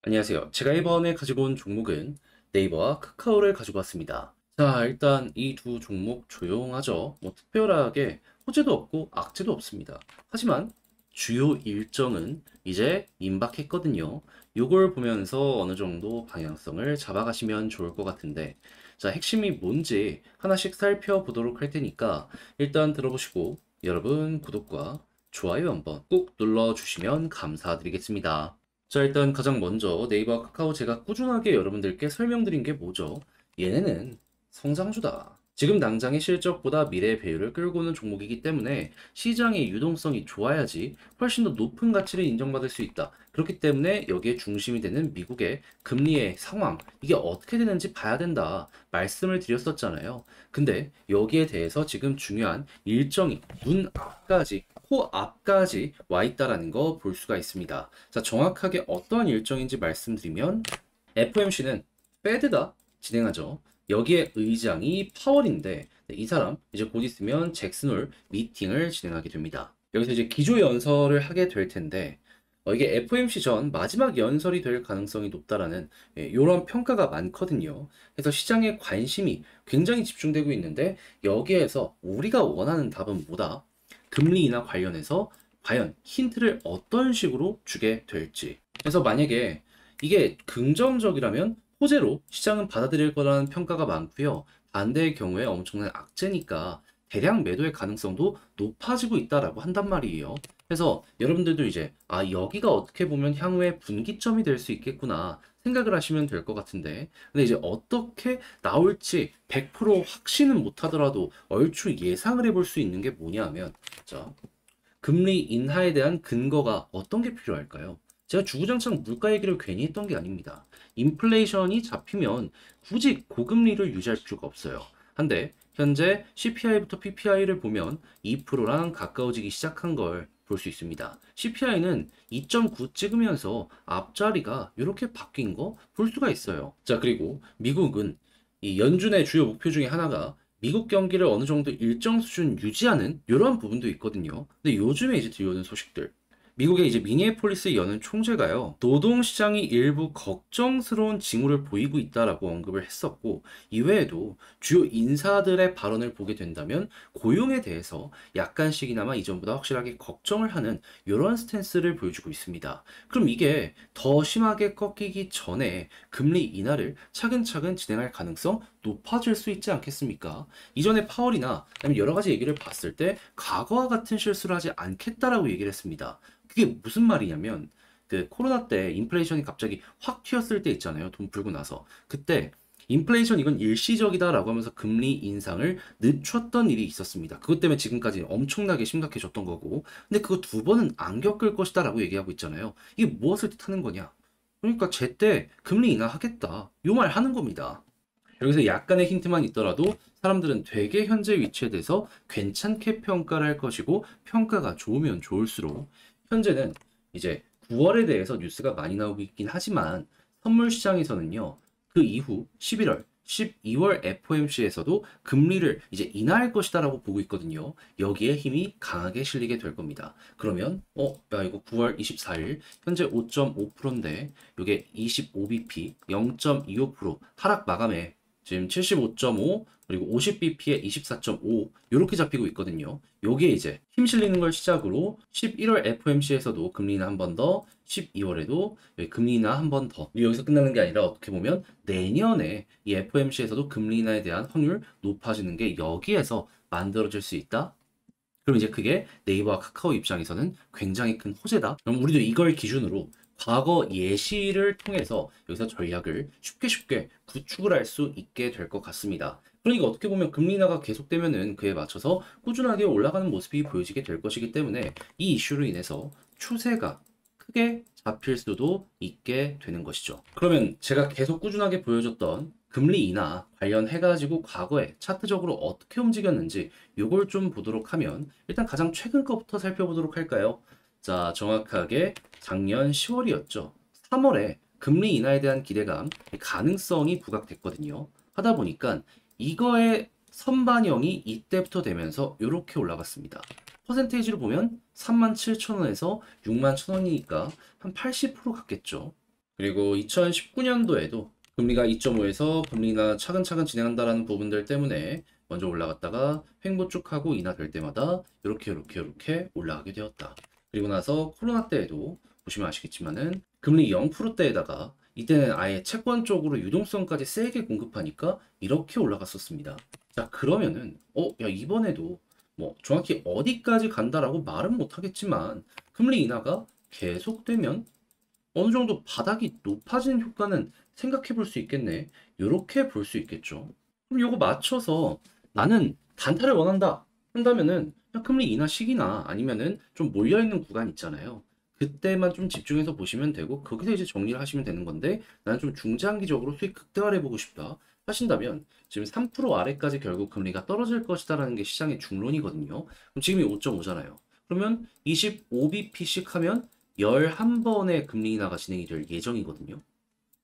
안녕하세요. 제가 이번에 가지고 온 종목은 네이버와 카카오를 가지고 왔습니다. 자, 일단 이 두 종목 조용하죠. 뭐 특별하게 호재도 없고 악재도 없습니다. 하지만 주요 일정은 이제 임박했거든요. 요걸 보면서 어느 정도 방향성을 잡아가시면 좋을 것 같은데, 자, 핵심이 뭔지 하나씩 살펴보도록 할 테니까 일단 들어보시고 여러분 구독과 좋아요 한번 꾹 눌러주시면 감사드리겠습니다. 자, 일단 가장 먼저 네이버와 카카오 제가 꾸준하게 여러분들께 설명드린 게 뭐죠? 얘네는 성장주다. 지금 당장의 실적보다 미래 배율을 끌고 오는 종목이기 때문에 시장의 유동성이 좋아야지 훨씬 더 높은 가치를 인정받을 수 있다. 그렇기 때문에 여기에 중심이 되는 미국의 금리의 상황, 이게 어떻게 되는지 봐야 된다. 말씀을 드렸었잖아요. 근데 여기에 대해서 지금 중요한 일정이 눈앞까지 코앞까지 와 있다라는 거 볼 수가 있습니다. 자, 정확하게 어떠한 일정인지 말씀드리면 FOMC는 페드가 진행하죠. 여기에 의장이 파월인데 이 사람 이제 곧 있으면 잭슨홀 미팅을 진행하게 됩니다. 여기서 이제 기조 연설을 하게 될 텐데 이게 FOMC 전 마지막 연설이 될 가능성이 높다라는 이런 평가가 많거든요. 그래서 시장의 관심이 굉장히 집중되고 있는데 여기에서 우리가 원하는 답은 뭐다? 금리 인하 관련해서 과연 힌트를 어떤 식으로 주게 될지. 그래서 만약에 이게 긍정적이라면 호재로 시장은 받아들일 거라는 평가가 많고요. 반대의 경우에 엄청난 악재니까 대량 매도의 가능성도 높아지고 있다라고 한단 말이에요. 그래서 여러분들도 이제 여기가 어떻게 보면 향후에 분기점이 될 수 있겠구나 생각을 하시면 될 것 같은데, 근데 이제 어떻게 나올지 100% 확신은 못하더라도 얼추 예상을 해볼 수 있는 게 뭐냐면, 자, 금리 인하에 대한 근거가 어떤 게 필요할까요? 제가 주구장창 물가 얘기를 괜히 했던 게 아닙니다. 인플레이션이 잡히면 굳이 고금리를 유지할 필요가 없어요. 한데 현재 CPI부터 PPI를 보면 2%랑 가까워지기 시작한 걸 볼 수 있습니다. CPI는 2.9 찍으면서 앞자리가 이렇게 바뀐 거 볼 수가 있어요. 자, 그리고 미국은 이 연준의 주요 목표 중에 하나가 미국 경기를 어느 정도 일정 수준 유지하는 이러한 부분도 있거든요. 근데 요즘에 이제 들려오는 소식들. 미국의 이제 미니애폴리스 여는 총재가요, 노동시장이 일부 걱정스러운 징후를 보이고 있다라고 언급을 했었고, 이외에도 주요 인사들의 발언을 보게 된다면 고용에 대해서 약간씩이나마 이전보다 확실하게 걱정을 하는 이런 스탠스를 보여주고 있습니다. 그럼 이게 더 심하게 꺾이기 전에 금리 인하를 차근차근 진행할 가능성 높아질 수 있지 않겠습니까? 이전에 파월이나 아니면 여러 가지 얘기를 봤을 때 과거와 같은 실수를 하지 않겠다라고 얘기를 했습니다. 그게 무슨 말이냐면 그 코로나 때 인플레이션이 갑자기 확 튀었을 때 있잖아요. 돈 풀고 나서. 그때 인플레이션 이건 일시적이다라고 하면서 금리 인상을 늦췄던 일이 있었습니다. 그것 때문에 지금까지 엄청나게 심각해졌던 거고. 근데 그거 두 번은 안 겪을 것이다라고 얘기하고 있잖아요. 이게 무엇을 뜻하는 거냐? 그러니까 제때 금리 인하하겠다. 요 말 하는 겁니다. 여기서 약간의 힌트만 있더라도 사람들은 되게 현재 위치에 대해서 괜찮게 평가를 할 것이고, 평가가 좋으면 좋을수록 현재는 이제 9월에 대해서 뉴스가 많이 나오고 있긴 하지만 선물 시장에서는요, 그 이후 11월, 12월 FOMC에서도 금리를 이제 인하할 것이다라고 보고 있거든요. 여기에 힘이 강하게 실리게 될 겁니다. 그러면 야, 이거 9월 24일 현재 5.5%인데 이게 25bp 0.25% 하락 마감에 지금 75.5 그리고 50bp에 24.5 이렇게 잡히고 있거든요. 요게 이제 힘 실리는 걸 시작으로 11월 FOMC에서도 금리 인하 한 번 더, 12월에도 금리 인하 한 번 더. 여기서 끝나는 게 아니라 어떻게 보면 내년에 이 FOMC에서도 금리 인하에 대한 확률 높아지는 게 여기에서 만들어질 수 있다. 그럼 이제 그게 네이버와 카카오 입장에서는 굉장히 큰 호재다. 그럼 우리도 이걸 기준으로 과거 예시를 통해서 여기서 전략을 쉽게 구축을 할 수 있게 될 것 같습니다. 그러니까 어떻게 보면 금리 인하가 계속되면은 그에 맞춰서 꾸준하게 올라가는 모습이 보여지게 될 것이기 때문에 이 이슈로 인해서 추세가 크게 잡힐 수도 있게 되는 것이죠. 그러면 제가 계속 꾸준하게 보여줬던 금리 인하 관련해가지고 과거에 차트적으로 어떻게 움직였는지 요걸 좀 보도록 하면, 일단 가장 최근 거부터 살펴보도록 할까요? 자, 정확하게 작년 10월이었죠. 3월에 금리 인하에 대한 기대감, 가능성이 부각됐거든요. 하다 보니까 이거의 선반영이 이때부터 되면서 이렇게 올라갔습니다. 퍼센테이지로 보면 37,000원에서 61,000원이니까 한 80% 갔겠죠. 그리고 2019년도에도 금리가 2.5에서 금리 인하 차근차근 진행한다라는 부분들 때문에 먼저 올라갔다가 횡보쭉하고 인하될 때마다 이렇게 올라가게 되었다. 그리고 나서 코로나 때에도 보시면 아시겠지만은 금리 0%대에다가 이때는 아예 채권 쪽으로 유동성까지 세게 공급하니까 이렇게 올라갔었습니다. 자, 그러면은 야, 이번에도 뭐 정확히 어디까지 간다라고 말은 못하겠지만 금리 인하가 계속되면 어느 정도 바닥이 높아지는 효과는 생각해 볼 수 있겠네. 요렇게 볼 수 있겠죠. 그럼 요거 맞춰서 나는 단타를 원한다 한다면은 그냥 금리 인하 시기나 아니면은 좀 몰려있는 구간 있잖아요. 그때만 좀 집중해서 보시면 되고 거기서 이제 정리를 하시면 되는 건데 나는 좀 중장기적으로 수익 극대화를 해보고 싶다 하신다면 지금 3% 아래까지 결국 금리가 떨어질 것이다라는 게 시장의 중론이거든요. 그럼 지금이 5.5잖아요. 그러면 25bp씩 하면 11번의 금리 인하가 진행이 될 예정이거든요.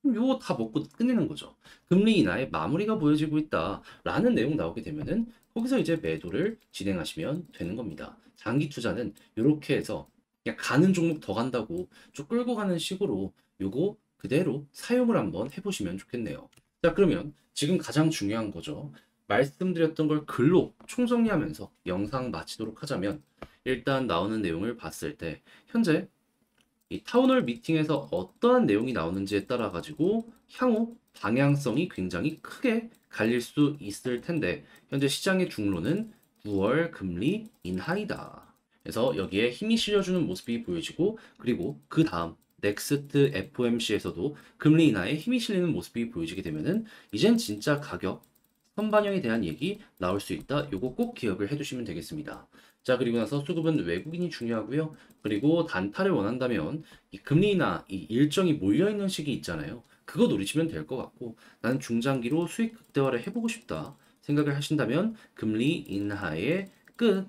그럼 요거 다 먹고 끝내는 거죠. 금리 인하의 마무리가 보여지고 있다라는 내용 나오게 되면은 거기서 이제 매도를 진행하시면 되는 겁니다. 장기 투자는 이렇게 해서 그냥 가는 종목 더 간다고 쭉 끌고 가는 식으로 요거 그대로 사용을 한번 해보시면 좋겠네요. 자, 그러면 지금 가장 중요한 거죠. 말씀드렸던 걸 글로 총정리하면서 영상 마치도록 하자면 일단 나오는 내용을 봤을 때 현재 이 타운홀 미팅에서 어떠한 내용이 나오는지에 따라 가지고 향후 방향성이 굉장히 크게 갈릴 수 있을 텐데 현재 시장의 중로는 9월 금리 인하이다. 그래서 여기에 힘이 실려주는 모습이 보여지고 그리고 그 다음 넥스트 FOMC에서도 금리 인하에 힘이 실리는 모습이 보여지게 되면은 이젠 진짜 가격 선반영에 대한 얘기 나올 수 있다. 요거 꼭 기억을 해두시면 되겠습니다. 자, 그리고 나서 수급은 외국인이 중요하고요. 그리고 단타를 원한다면 이 금리나 이 일정이 몰려있는 시기 있잖아요. 그거 노리시면 될 것 같고 나는 중장기로 수익 극대화를 해보고 싶다 생각을 하신다면 금리 인하의 끝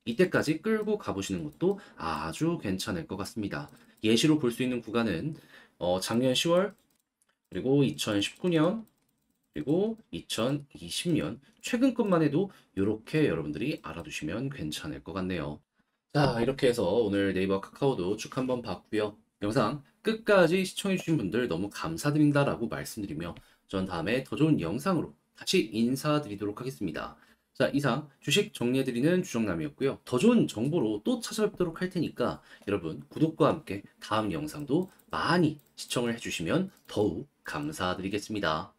이때까지 끌고 가보시는 것도 아주 괜찮을 것 같습니다. 예시로 볼 수 있는 구간은 작년 10월 그리고 2019년 그리고 2020년 최근 것만 해도 이렇게 여러분들이 알아두시면 괜찮을 것 같네요. 자, 이렇게 해서 오늘 네이버 카카오도 쭉 한번 봤고요. 영상 끝까지 시청해주신 분들 너무 감사드린다라고 말씀드리며 전 다음에 더 좋은 영상으로 같이 인사드리도록 하겠습니다. 자, 이상 주식 정리해드리는 주정남이었고요. 더 좋은 정보로 또 찾아뵙도록 할 테니까 여러분 구독과 함께 다음 영상도 많이 시청을 해주시면 더욱 감사드리겠습니다.